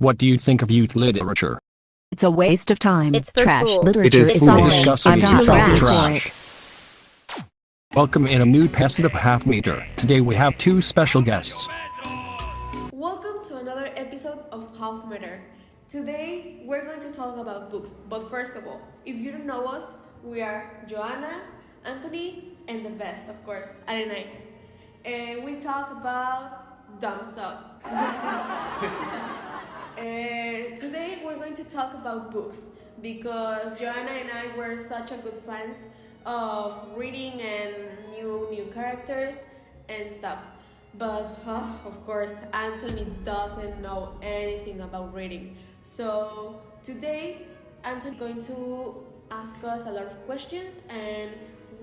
What do you think of youth literature? It's a waste of time. It's for Trash fools. literature It is is food boring. discussing I'm is too itself lazy for trash. it. Welcome in a new positive half meter. Today we have two special guests. Welcome to another episode of Half Meter. Today we're going to talk about books, but first of all, if you don't know us, we are Joanna, Anthony, and the best, of course, Alenay. And we talk about dumb stuff. Today we're going to talk about books because Joanna and I were such a good fans of reading and new characters and stuff. But of course, Anthony doesn't know anything about reading. So today, Anthony's going to ask us a lot of questions, and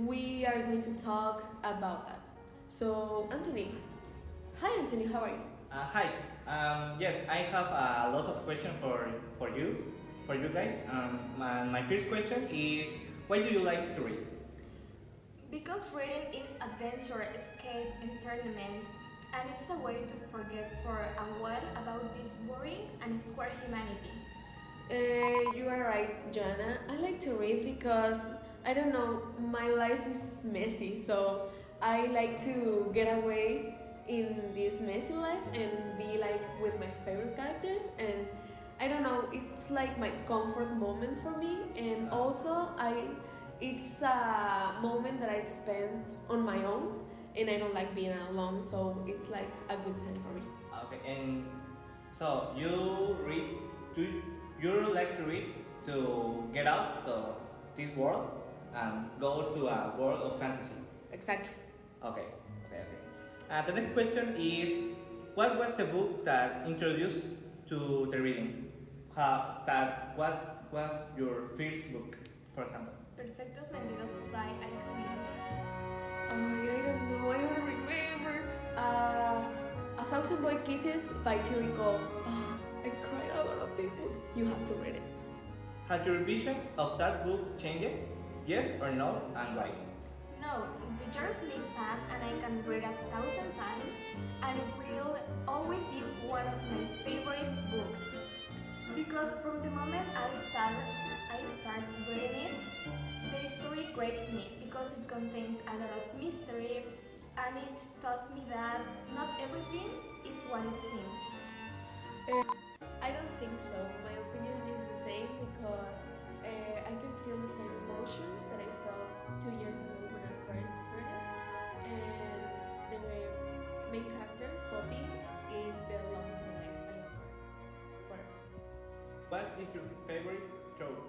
we are going to talk about that. So, Anthony, hi, Anthony, how are you? Hi. Yes, I have a lot of questions for you guys. My first question is, why do you like to read? Because reading is adventure, escape, entertainment, and it's a way to forget for a while about this boring and square humanity. You are right, Joanna. I like to read because, I don't know, my life is messy, so I like to get away in this messy life and be like with my favorite characters, and I don't know, it's like my comfort moment for me, and also it's a moment that I spend on my own, and I don't like being alone, so it's like a good time for me. Okay, and so you like to read to get out of this world and go to a world of fantasy. Exactly. Okay. The next question is, what was the book that introduced to the reading? What was your first book, for example? Perfectos Mentirosos by Alex Miles. I don't know, I don't remember. A Thousand Boy Kisses by Tilly Cole. I cried a lot of this book. You have to read it. Has your vision of that book changed? Yes or no, and why? No, the years may pass and I can read 1,000 times, and it will always be one of my favorite books. Because from the moment I start reading it, the story grabs me because it contains a lot of mystery, and it taught me that not everything is what it seems. I don't think so. My opinion is the same because I can feel the same emotions that I felt 2 years ago when I first read it. And the main character, Poppy, is the love of my life. I love her forever. What is your favorite trope?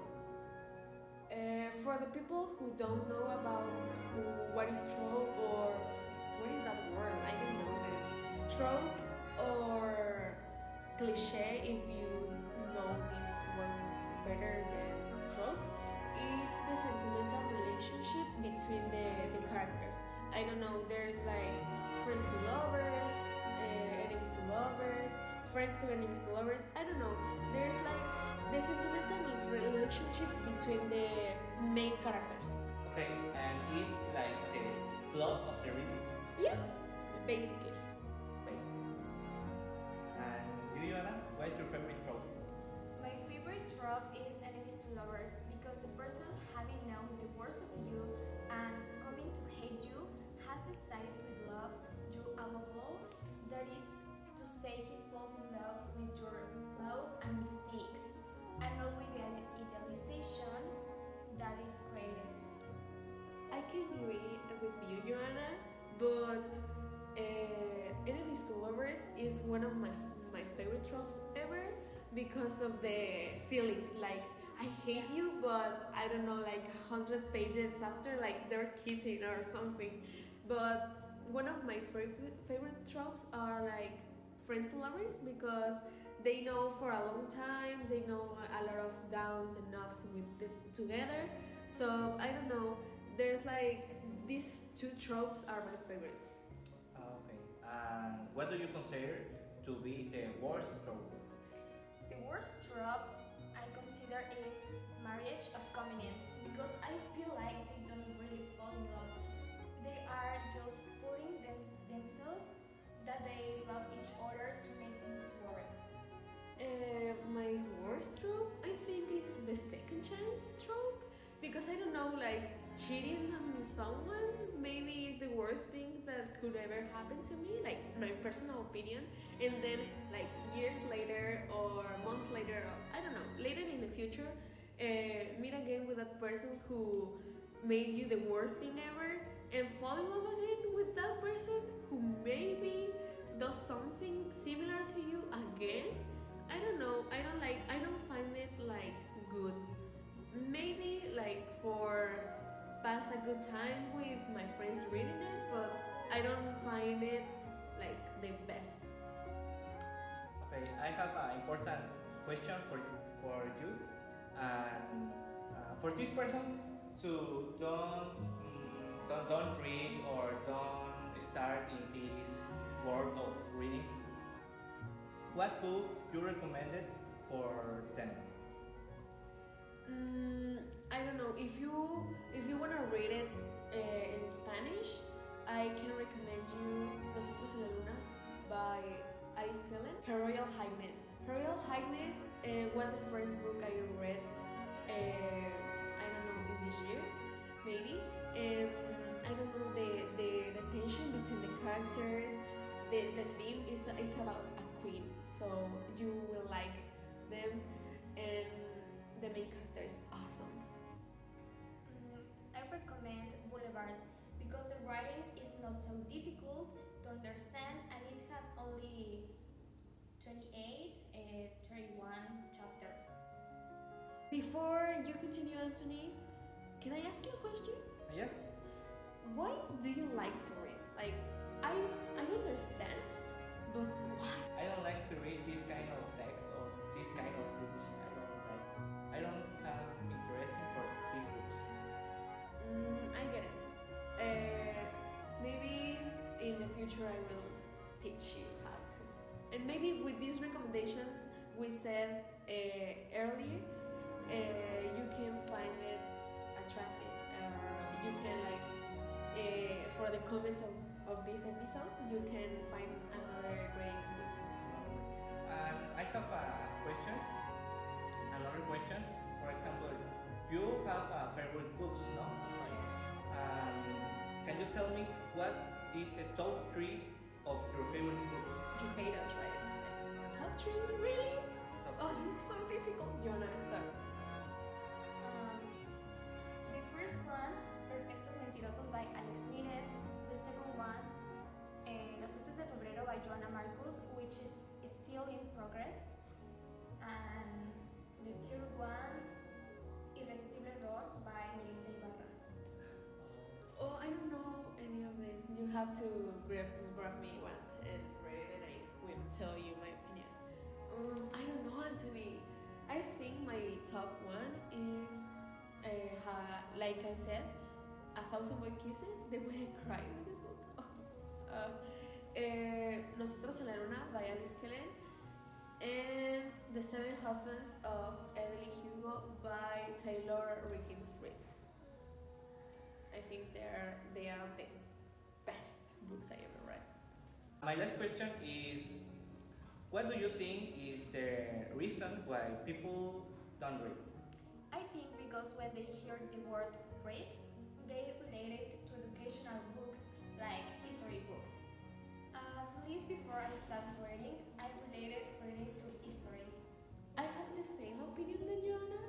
For the people who don't know about what is trope or what is that word, I don't know the trope or cliche, if you know this word better than trope, it's the sentimental relationship between the characters. I don't know, there's like friends to lovers, enemies to lovers, friends to enemies to lovers, I don't know, there's like the sentimental relationship between the main characters. Okay, and it's like the plot of the reading, Yeah, basically. basically. And you, Joanna, what is your favorite trope? My favorite trope is enemies to lovers because the person having known the worst of you and coming to hate you has decided to love you above all. That is to say, he falls in love with your flaws and mistakes, and not with the idealizations that is created. I can agree with you, Joanna, but enemies to lovers is one of my favorite tropes ever because of the feelings. Like, I hate you, but I don't know, like 100 pages after, like they're kissing or something. But one of my favorite tropes are like friends to lovers because they know for a long time, they know a lot of downs and ups together. So I don't know, there's like these two tropes are my favorite. Okay, and what do you consider to be the worst trope? The worst trope I consider is marriage of convenience because I feel like they don't really fall in love. They are just fooling themselves that they love each other to make things work. cheating on someone maybe is the worst thing that could ever happen to me, like my personal opinion. And then, like years later or months later, or I don't know, later in the future, meet again with that person who made you the worst thing ever, and fall in love again with that person who maybe does something similar to you again. I don't know. I don't find it like good. Maybe like for pass a good time with my friends reading it, but I don't find it like the best. Okay, I have an important question for you. And for this person, so don't read or don't start in this world of reading. What book you recommended for them? I don't know, if you wanna read it in Spanish, I can recommend you Nosotros en la Luna by Alice Kellen. Her Royal Highness. Her Royal Highness was the first book I read. I don't know, in this year, maybe. And I don't know, the tension between the characters, the theme is it's about a queen, so you will like them, and the main character is awesome. I recommend Boulevard because the writing is not so difficult to understand and it has only 28, 31 chapters. Before you continue, Anthony, can I ask you a question? Yes? Why do you like to read? Like, I understand, but why? I don't like to read this kind of text or this kind of books. I don't have interest for these books. I get it. Maybe in the future I will teach you how to. And maybe with these recommendations we said earlier, you can find it attractive. You can like, for the comments of this episode, you can find another great books. And I have questions. Another question. For example, you have favorite books, no? Can you tell me what is the top 3 of your favorite books? You hate us, right? Top 3? Really? Oh, it's so difficult. Jonah starts. The first one, Perfectos Mentirosos by Alex Mires. The second one, Las Luces de Febrero by Joanna Marcus, which is still in progress. And the third one, Irresistible Dolor by Melissa Ibarra. Oh, I don't know any of this. You have to grab me one and read it, and I will tell you my opinion. I don't know, Anthony. I think my top one is, like I said, A Thousand White Kisses. The way I cried with this book. Nosotros en la Luna by Alice Kellen. And The Seven Husbands of Evelyn Hugo by Taylor Rickens Reid. I think they are the best books I ever read. My last question is, what do you think is the reason why people don't read? I think because when they hear the word read, they relate it to educational books like history books. At least before I started reading, I related reading to history. I have the same opinion than Joanna,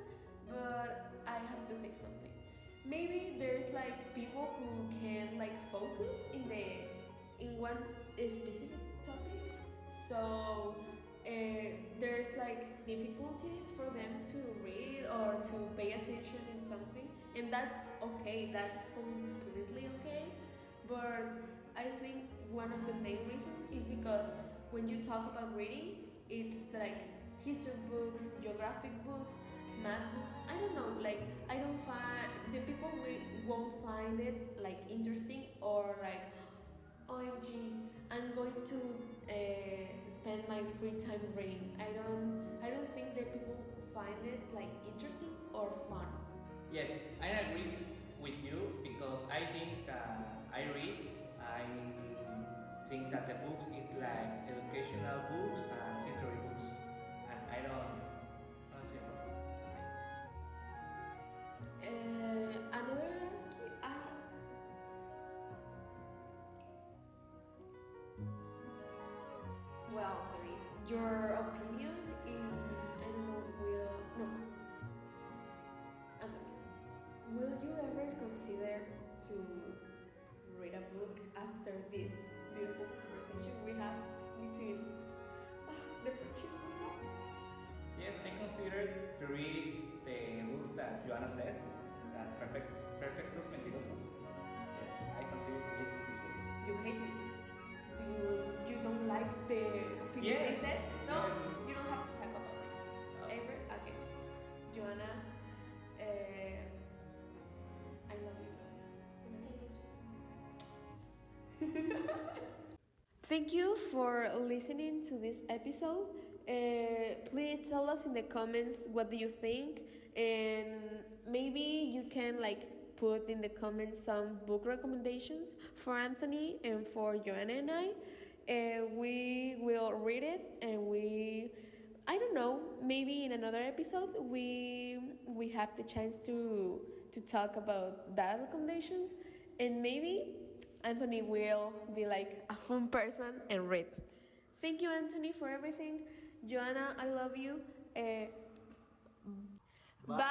but I have to say something. Maybe there's like people who can like focus in one specific topic, so there's like difficulties for them to read or to pay attention in something, and that's okay. That's completely okay. But I think one of the main reasons is because when you talk about reading, it's like history books, geographic books, math books. I don't know, like I don't find the people won't find it like interesting or like OMG, I'm going to spend my free time reading. I don't think that people find it like interesting or fun. Yes, I agree with you because I think I think that the books is like educational books and history books, and I don't see it. Another ask you, your opinion in, I don't know, Anthony, will you ever consider to read a book after this beautiful conversation we have between the friendship we have? Yes, I consider to read the books that Joanna says, that Perfectos Mentirosos. Yes, I consider to read this book. You hate me. You don't like the opinions Yes. I said? No, Yes. you don't have to talk about it. Ever again. Joanna, I love you. Thank you for listening to this episode. Please tell us in the comments what do you think, and maybe you can put in the comments some book recommendations for Anthony and for Joanna and I. We will read it, and I don't know, maybe in another episode we have the chance to talk about that recommendations, and maybe Anthony will be like a fun person and read. Thank you, Anthony, for everything. Joanna, I love you. Bye.